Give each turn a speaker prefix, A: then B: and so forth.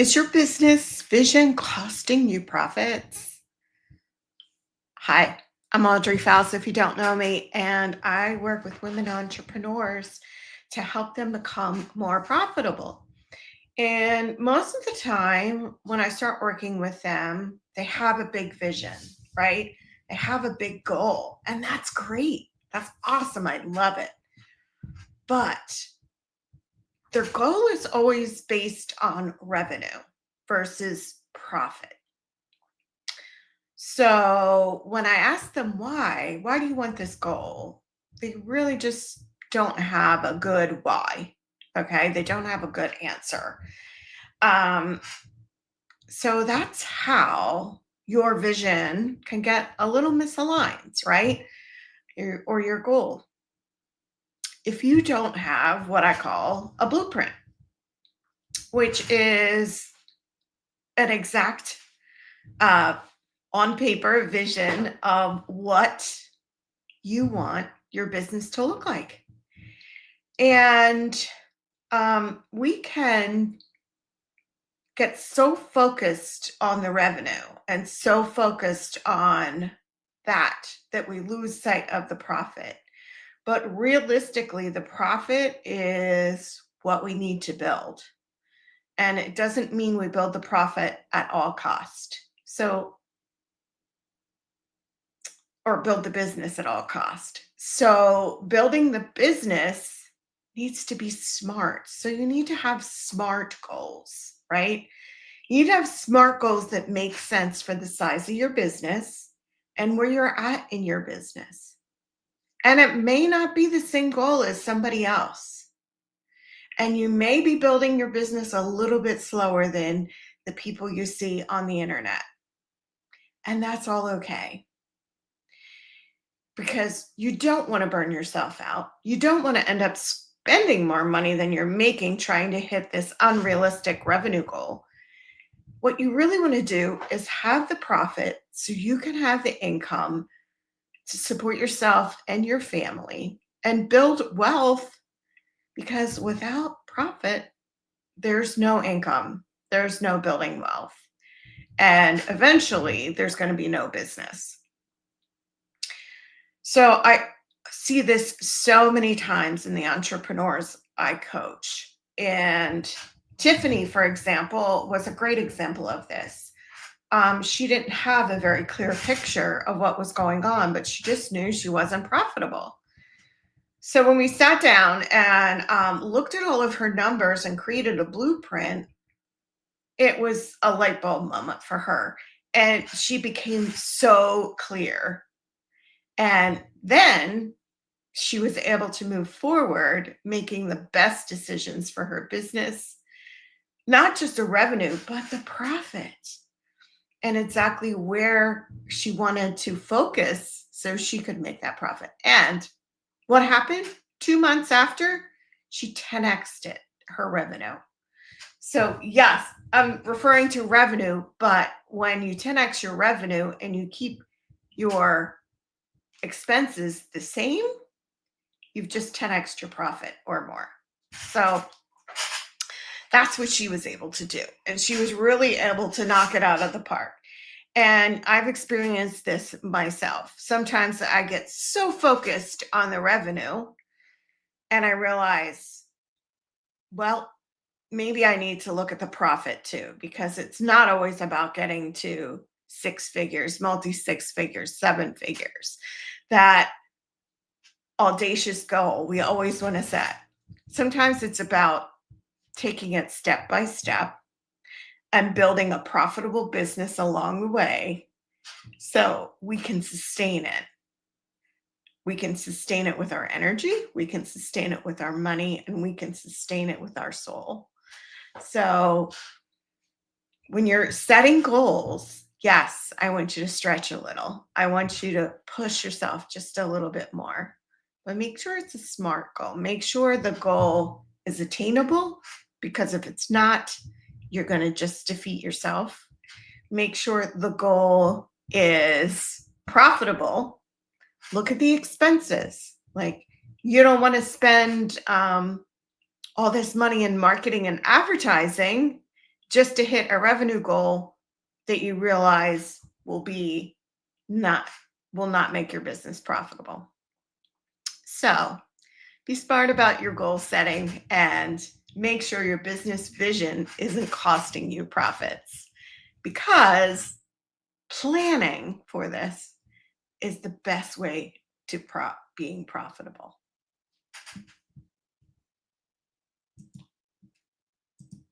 A: Is your business vision costing you profits? Hi, I'm Audrey Fowles, if you don't know me, and I work with women entrepreneurs to help them become more profitable. And most of the time, when I start working with them, they have a big vision, right? They have a big goal, and that's great. That's awesome. I love it. But their goal is always based on revenue versus profit. So when I ask them why do you want this goal? They really just don't have a good why. Okay. They don't have a good answer. Um, so that's how your vision can get a little misaligned, right? Or your goal. If you don't have what I call a blueprint, which is an exact uh, on paper vision of what you want your business to look like. And we can get so focused on the revenue and so focused on that we lose sight of the profit. But realistically, the profit is what we need to build. And it doesn't mean we build the profit at all cost. So, or build the business at all cost. So building the business needs to be smart. So you need to have smart goals, right? You need to have smart goals that make sense for the size of your business and where you're at in your business. And it may not be the same goal as somebody else. And you may be building your business a little bit slower than the people you see on the internet. And that's all okay, because you don't want to burn yourself out. You don't want to end up spending more money than you're making trying to hit this unrealistic revenue goal. What you really want to do is have the profit so you can have the income to support yourself and your family and build wealth, because without profit, there's no income, there's no building wealth, and eventually there's going to be no business. So I see this so many times in the entrepreneurs I coach. And Tiffany, for example, was a great example of this. She didn't have a very clear picture of what was going on, but she just knew she wasn't profitable. So when we sat down and looked at all of her numbers and created a blueprint, it was a light bulb moment for her. And she became so clear. And then she was able to move forward, making the best decisions for her business, not just the revenue, but the profit, and exactly where she wanted to focus so she could make that profit. And what happened 2 months after? She 10x'd it, her revenue. So, yes, I'm referring to revenue, but when you 10x your revenue and you keep your expenses the same, you've just 10x your profit or more. So that's what she was able to do. And she was really able to knock it out of the park. And I've experienced this myself. Sometimes I get so focused on the revenue and I realize, well, maybe I need to look at the profit too, because it's not always about getting to six figures, multi six figures, seven figures. That audacious goal we always want to set. Sometimes it's about taking it step by step and building a profitable business along the way so we can sustain it. We can sustain it with our energy, we can sustain it with our money, and we can sustain it with our soul. So when you're setting goals, yes, I want you to stretch a little. I want you to push yourself just a little bit more, but make sure it's a smart goal. Make sure the goal is attainable, because if it's not, you're going to just defeat yourself. Make sure the goal is profitable. Look at the expenses. Like, you don't want to spend all this money in marketing and advertising just to hit a revenue goal that you realize not will not make your business profitable. So be smart about your goal setting and make sure your business vision isn't costing you profits, because planning for this is the best way to being profitable.